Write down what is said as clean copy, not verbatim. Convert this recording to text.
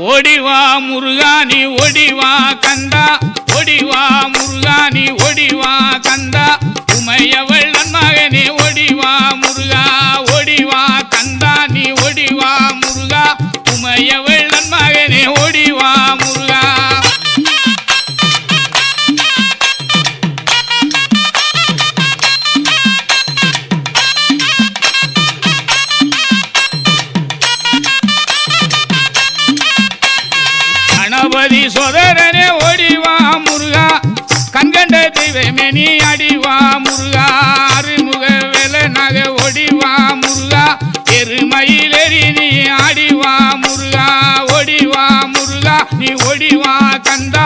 ஓடிவா முருகா நீ ஓடிவா கந்தா ஓடிவா முருகா நீ ஓடிவா கந்தா உமையவள் நன்மகனே ஓடிவா முருகா ஓடிவா கந்தா நீ ஓடிவா முருகா உமையவள் நன்மகனே ஓடிவா முருகா கணபதி சோதரனே ஓடிவா முருகா கண்கண்ட தெய்வமே நீ அடிவா முருகா அருமுக வேலனாக ஓடிவா முருகா எருமயிலேறி நீ ஆடிவா முருகா ஓடிவா முருகா நீ ஓடிவா கந்தா